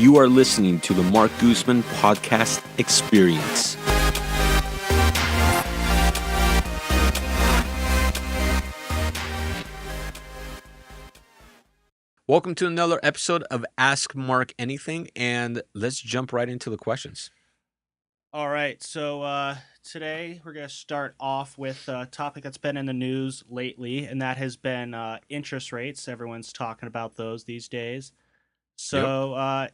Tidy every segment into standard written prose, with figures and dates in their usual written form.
You are listening to the Marc Guzman podcast experience. Welcome to another episode of Ask Marc Anything, and let's jump right into the questions. All right, so today we're going to start off with a topic that's been in the news lately, and that has been interest rates. Everyone's talking about those these days. Yep. So,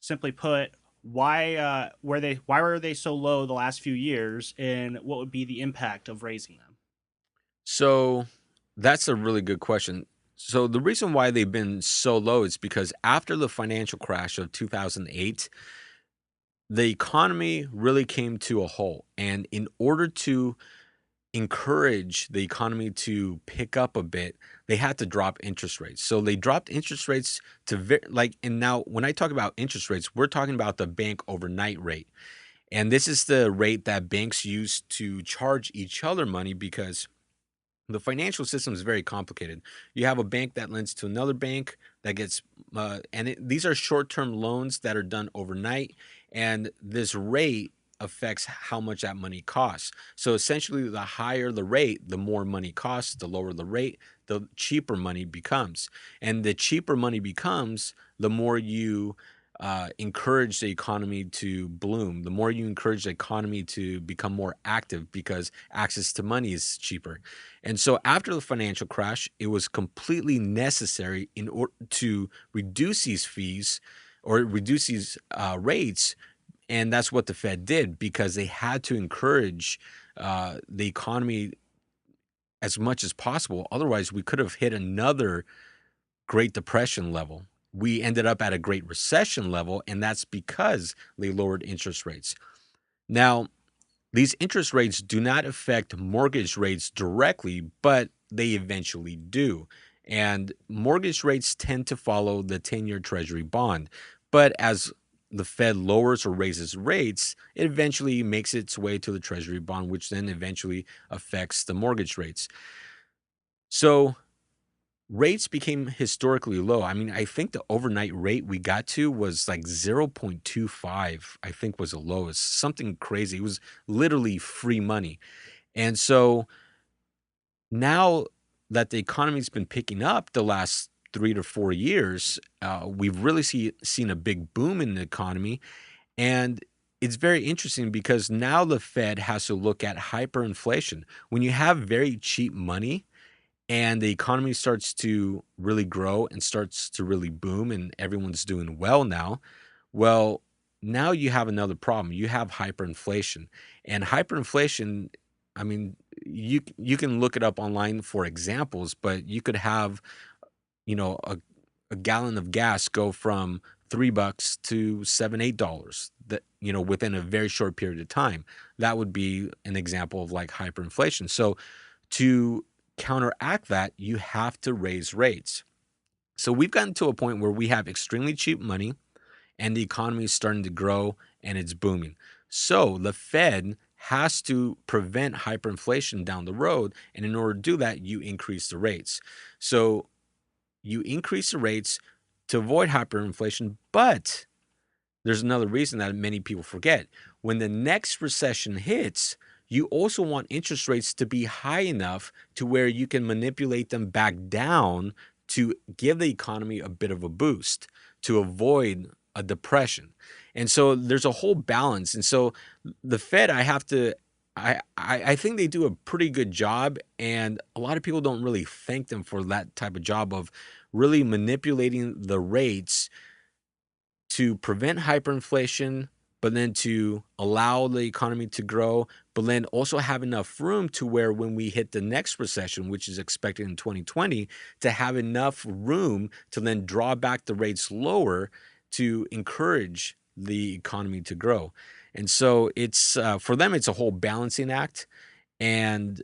simply put, why were they so low the last few years, and what would be the impact of raising them? So that's a really good question. So the reason why they've been so low is because after the financial crash of 2008, the economy really came to a halt. And in order to encourage the economy to pick up a bit, they had to drop interest rates. So they dropped interest rates to and now when I talk about interest rates, we're talking about the bank overnight rate. And this is the rate that banks use to charge each other money because the financial system is very complicated. You have a bank that lends to another bank that gets, these are short-term loans that are done overnight, and this rate affects how much that money costs. So essentially, the higher the rate, the more money costs. The lower the rate, the cheaper money becomes, and the cheaper money becomes, the more you encourage the economy to bloom, the more you encourage the economy to become more active because access to money is cheaper. And so after the financial crash, it was completely necessary in order to reduce these fees or reduce these rates. And that's what the Fed did because they had to encourage the economy as much as possible. Otherwise, we could have hit another Great Depression level. We ended up at a Great Recession level, and that's because they lowered interest rates. Now, these interest rates do not affect mortgage rates directly, but they eventually do. And mortgage rates tend to follow the 10-year Treasury bond. But as the Fed lowers or raises rates, it eventually makes its way to the Treasury bond, which then eventually affects the mortgage rates. So rates became historically low. I mean, I think the overnight rate we got to was like 0.25, I think was the lowest, something crazy. It was literally free money. And so now that the economy's been picking up the last 3 to 4 years, we've really seen a big boom in the economy. And it's very interesting because now the Fed has to look at hyperinflation. When you have very cheap money, and the economy starts to really grow and starts to really boom and everyone's doing well now, well, now you have another problem. You have hyperinflation. And hyperinflation, I mean, you can look it up online for examples, but you could have, a gallon of gas go from $3 to $7, $8 that, within a very short period of time. That would be an example of like hyperinflation. So to counteract that, you have to raise rates. So we've gotten to a point where we have extremely cheap money and the economy is starting to grow and it's booming. So the Fed has to prevent hyperinflation down the road. And in order to do that, you increase the rates. So you increase the rates to avoid hyperinflation, but there's another reason that many people forget. When the next recession hits, you also want interest rates to be high enough to where you can manipulate them back down to give the economy a bit of a boost to avoid a depression. And so there's a whole balance. And so the Fed, I think they do a pretty good job. And a lot of people don't really thank them for that type of job of really manipulating the rates to prevent hyperinflation, but then to allow the economy to grow, but then also have enough room to where when we hit the next recession, which is expected in 2020, to have enough room to then draw back the rates lower to encourage the economy to grow. And so it's for them, it's a whole balancing act. And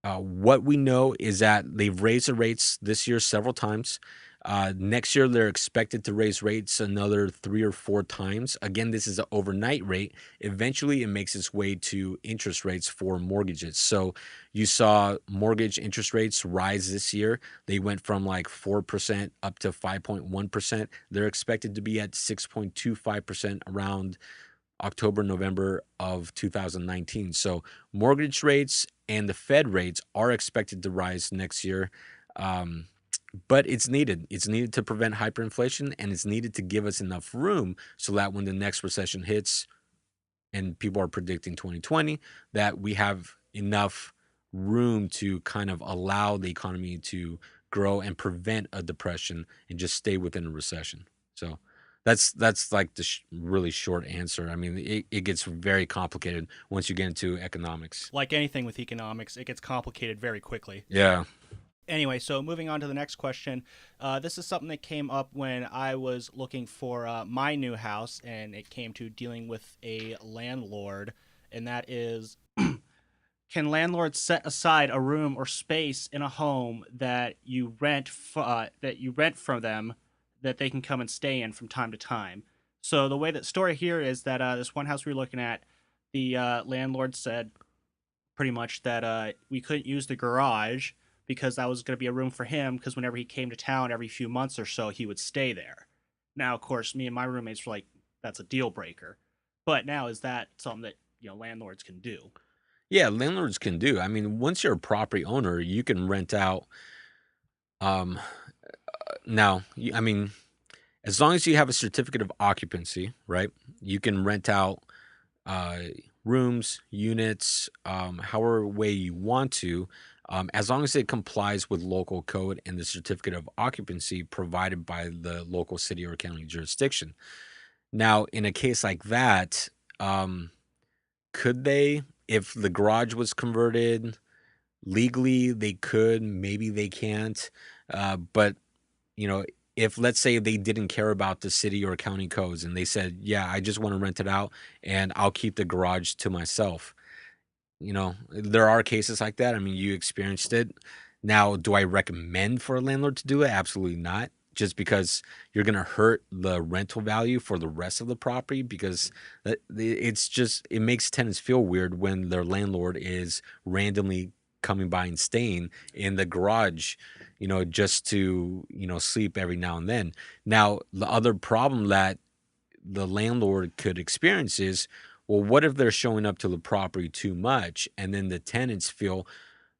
what we know is that they've raised the rates this year several times. Next year, they're expected to raise rates another 3 or 4 times. Again, this is an overnight rate. Eventually, it makes its way to interest rates for mortgages. So you saw mortgage interest rates rise this year. They went from like 4% up to 5.1%. They're expected to be at 6.25% around October, November of 2019. So mortgage rates and the Fed rates are expected to rise next year. Um, but it's needed. It's needed to prevent hyperinflation, and it's needed to give us enough room so that when the next recession hits, and people are predicting 2020, that we have enough room to kind of allow the economy to grow and prevent a depression and just stay within a recession. So that's like the really short answer. I mean, it gets very complicated once you get into economics. Like anything with economics, it gets complicated very quickly. Yeah. Anyway, so moving on to the next question. This is something that came up when I was looking for my new house, and it came to dealing with a landlord, and that is, can landlords set aside a room or space in a home that you rent from them that they can come and stay in from time to time? So the way that story here is that this one house we were looking at, the landlord said pretty much that we couldn't use the garage because that was going to be a room for him, because whenever he came to town every few months or so, he would stay there. Now, of course, me and my roommates were like, that's a deal breaker. But now, is that something that, landlords can do? Yeah, landlords can do. I mean, once you're a property owner, you can rent out. Um, now, I mean, as long as you have a certificate of occupancy, right? You can rent out uh, rooms, units, however way you want to, as long as it complies with local code and the certificate of occupancy provided by the local city or county jurisdiction. Now, in a case like that, um, could they, if the garage was converted legally, they could, maybe they can't. But you know, if let's say they didn't care about the city or county codes and they said, yeah, I just want to rent it out and I'll keep the garage to myself. There are cases like that. I mean, you experienced it. Now, do I recommend for a landlord to do it? Absolutely not. Just because you're going to hurt the rental value for the rest of the property, because it makes tenants feel weird when their landlord is randomly coming by and staying in the garage, just to, sleep every now and then. Now, the other problem that the landlord could experience is, well, what if they're showing up to the property too much and then the tenants feel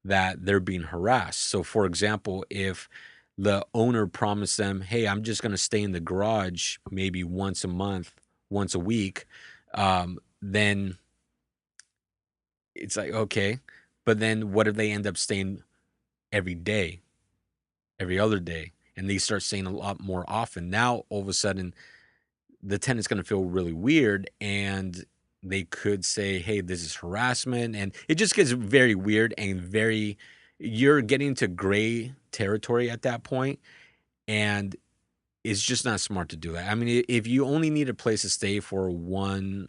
that they're being harassed? So, for example, if the owner promised them, hey, I'm just going to stay in the garage maybe once a month, once a week, then it's like, okay. But then what if they end up staying every day, every other day, and they start staying a lot more often? Now, all of a sudden, the tenant's going to feel really weird, and they could say, hey, this is harassment. And it just gets very weird and you're getting to gray territory at that point, and it's just not smart to do that. I mean, if you only need a place to stay for one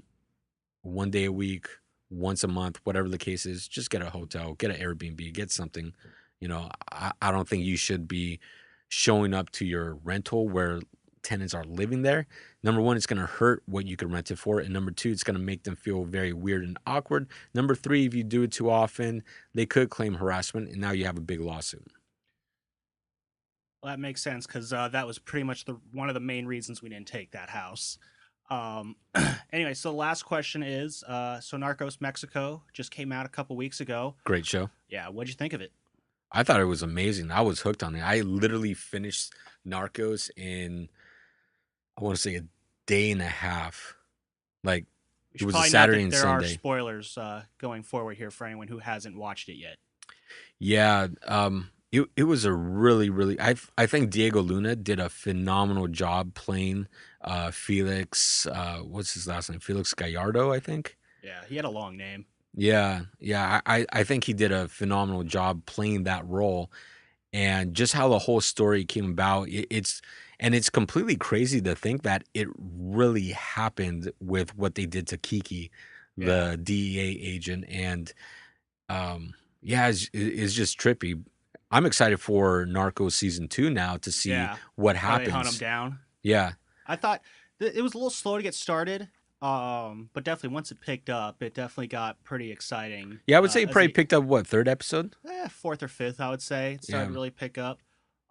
day a week, once a month, whatever the case is, just get a hotel, get an Airbnb, get something. I don't think you should be showing up to your rental where tenants are living there. Number one, it's going to hurt what you can rent it for. And number two, it's going to make them feel very weird and awkward. Number three, if you do it too often, they could claim harassment, and now you have a big lawsuit. Well, that makes sense, because that was pretty much one of the main reasons we didn't take that house. Um, anyway, so the last question is, so Narcos Mexico just came out a couple weeks ago. Great show. Yeah, what'd you think of it? I thought it was amazing. I was hooked on it. I literally finished Narcos in, I want to say, a day and a half. Like, We it should was a probably note Saturday that and there are Sunday. spoilers going forward here for anyone who hasn't watched it yet. Yeah, it was a really, really. I think Diego Luna did a phenomenal job playing Felix. What's his last name? Felix Gallardo, I think. Yeah, he had a long name. Yeah. I think he did a phenomenal job playing that role, and just how the whole story came about. It's completely crazy to think that it really happened with what they did to Kiki, Yeah. the DEA agent, and yeah, it's just trippy. I'm excited for Narcos season 2 now to see Yeah, what how they hunt them happens. down. Yeah. I thought it was a little slow to get started, but definitely once it picked up, it definitely got pretty exciting. Yeah, I would say it As probably picked up what, third episode? fourth or fifth, I would say it started Yeah. to really pick up.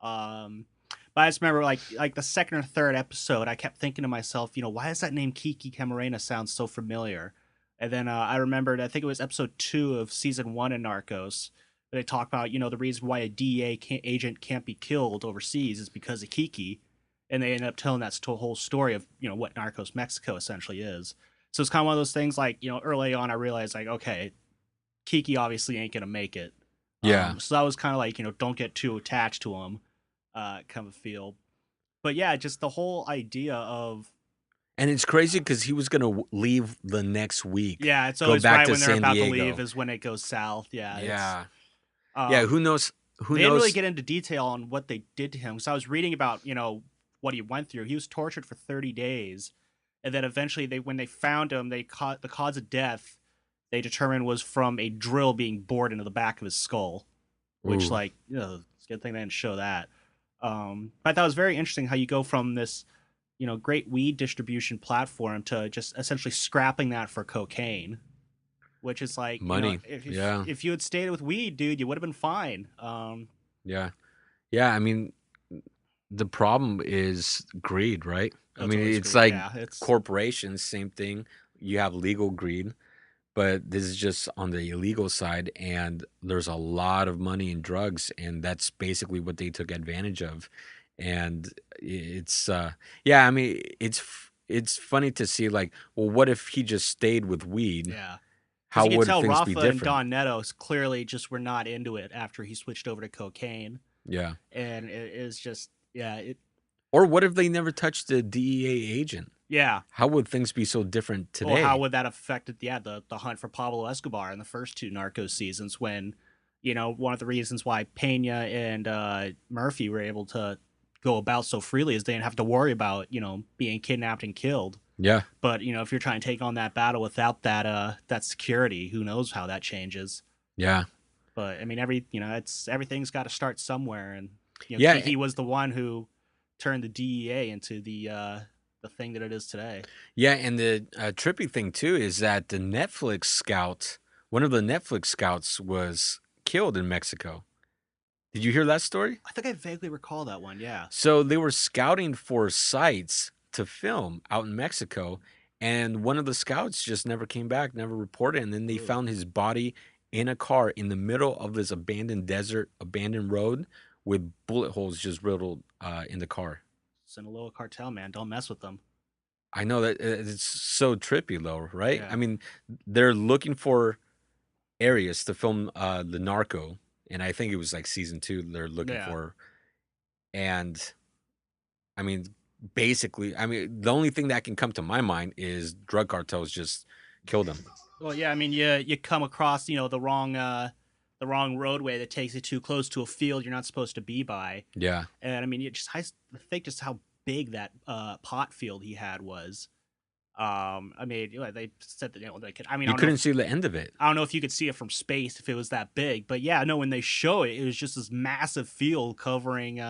Um, but I just remember like the second or third episode, I kept thinking to myself, why does that name Kiki Camarena sound so familiar? And then I remembered, I think it was episode 2 of season 1 in Narcos. They talk about, the reason why a DEA agent can't be killed overseas is because of Kiki, and they end up telling that whole story of what Narcos Mexico essentially is. So it's kind of one of those things like early on I realized like okay, Kiki obviously ain't gonna make it. Yeah. So that was kind of like don't get too attached to him, kind of feel. But yeah, just the whole idea of And it's crazy because he was gonna leave the next week, yeah, it's go always back right to when they're San about to leave Diego. is when it goes south. Yeah, it's Yeah. Yeah, um who knows who they didn't really knows get into detail on what they did to him. Because I was reading about what he went through. He was tortured for 30 days, and then eventually when they found him, they caught the cause of death. They determined was from a drill being bored into the back of his skull, which Ooh, like it's a good thing they didn't show that. But I thought it was very interesting how you go from this great weed distribution platform to just essentially scrapping that for cocaine, which is like money. if Yeah. if you had stayed with weed, dude, you would have been fine. Yeah. Yeah, I mean, the problem is greed, right? I That's mean, always it's great. like Yeah, it's corporations, same thing. You have legal greed, but this is just on the illegal side, and there's a lot of money in drugs, and that's basically what they took advantage of. And it's yeah, I mean, it's funny to see like, well, what if he just stayed with weed? yeah. Because How you could would tell things be Rafa and different? Don Nettos clearly just were not into it after he switched over to cocaine, Yeah. and it is just Or what if they never touched the DEA agent? yeah. How would things be so different Well, how today? would that affect the hunt for Pablo Escobar in the first 2 Narcos seasons when one of the reasons why Pena and Murphy were able to go about so freely is they didn't have to worry about being kidnapped and killed. Yeah. But if you're trying to take on that battle without that security, who knows how that changes. Yeah. But I mean, it's everything's got to start somewhere, and Yeah. Kiki was the one who turned the DEA into the thing that it is today. Yeah, and the trippy thing too is that the Netflix scout, one of the Netflix scouts, was killed in Mexico. Did you hear that story? I think I vaguely recall that one. Yeah. So they were scouting for sites to film out in Mexico, and one of the scouts just never came back, never reported, and then they Ooh. found his body in a car in the middle of this abandoned desert, abandoned road with bullet holes just riddled in the car. Sinaloa cartel, man. Don't mess with them. I know that it's so trippy though, right? I Yeah. mean, they're looking for areas to film the Narco, and I think it was like season 2 they're looking Yeah. for. And I mean, basically, I mean, the only thing that can come to my mind is drug cartels just killed them. Well, yeah. I mean, you come across the wrong roadway that takes you too close to a field you're not supposed to be by, Yeah, and I mean, I think just how big that pot field he had was. I mean, they said that they could. I mean, you couldn't see the end of it. I don't know if you could see it from space if it was that big, but yeah, no. When they show it, it was just this massive field covering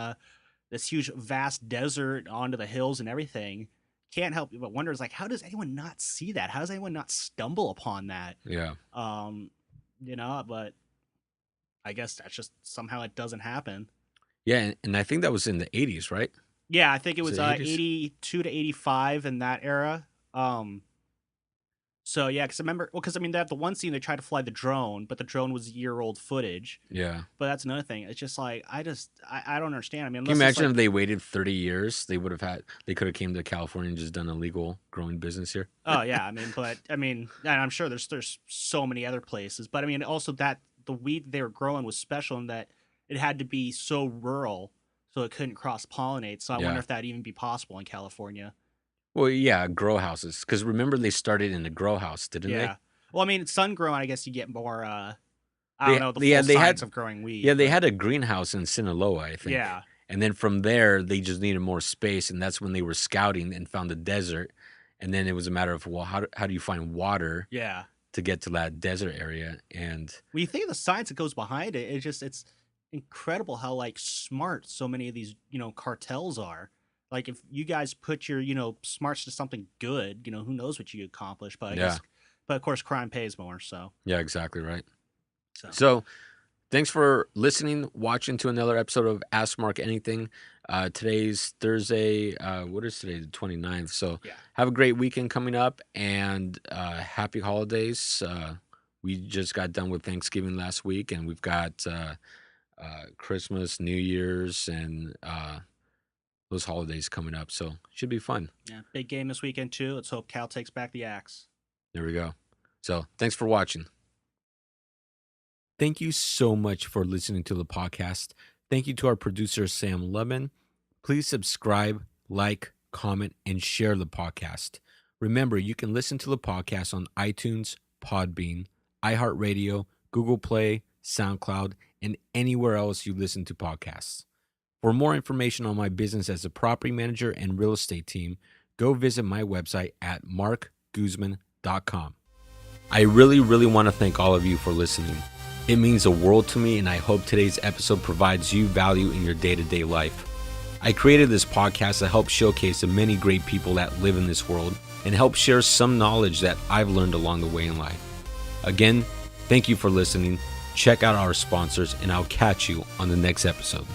this huge, vast desert onto the hills and everything. Can't help but wonder is like, how does anyone not see that? How does anyone not stumble upon that? Yeah, Um, but I guess that's just somehow it doesn't happen. yeah, and I think that was in the 80s, right? Yeah, I think it Was was it 80s? 82 to 85 in that era. So yeah, because I remember, well, because I mean, they have the one scene they tried to fly the drone, but the drone was year-old footage. Yeah. But that's another thing. It's just like I don't understand. I mean, Can you unless it's imagine like, if they waited 30 years? They could have came to California and just done a legal growing business here. oh yeah, I mean, and I'm sure there's so many other places, but I mean, also that the weed they were growing was special in that it had to be so rural, so it couldn't cross pollinate. So I wonder Yeah. if that'd even be possible in California. Well, yeah, grow houses. Because remember, they started in a grow house, didn't they? Yeah. Well, I mean, sun growing, I guess you get more. I don't They, know the yeah, full they science had, of growing yeah, weed, they but had a greenhouse in Sinaloa, I think. yeah, And then from there, they just needed more space, and that's when they were scouting and found the desert. And then it was a matter of, well, how do you find water yeah. to get to that desert area? And When you think of the science that goes behind it, it's incredible how like smart so many of these, cartels are. Like if you guys put your, smarts to something good, who knows what you accomplish. But I Yeah. guess, but of course, crime pays more. So, Yeah, exactly right. so So thanks for listening, watching to another episode of Ask Mark Anything. Today's Thursday. What is today? The 29th. So yeah, have a great weekend coming up and happy holidays. We just got done with Thanksgiving last week, and we've got Christmas, New Year's, and those holidays coming up. So should be fun. yeah, big game this weekend too. Let's hope Cal takes back the axe. There we go. So thanks for watching. Thank you so much for listening to the podcast. Thank you to our producer, Sam Lubman. Please subscribe, like, comment, and share the podcast. Remember, you can listen to the podcast on iTunes, Podbean, iHeartRadio, Google Play, SoundCloud, and anywhere else you listen to podcasts. For more information on my business as a property manager and real estate team, go visit my website at markguzman.com. I really want to thank all of you for listening. It means the world to me, and I hope today's episode provides you value in your day-to-day life. I created this podcast to help showcase the many great people that live in this world and help share some knowledge that I've learned along the way in life. Again, thank you for listening. Check out our sponsors, and I'll catch you on the next episode.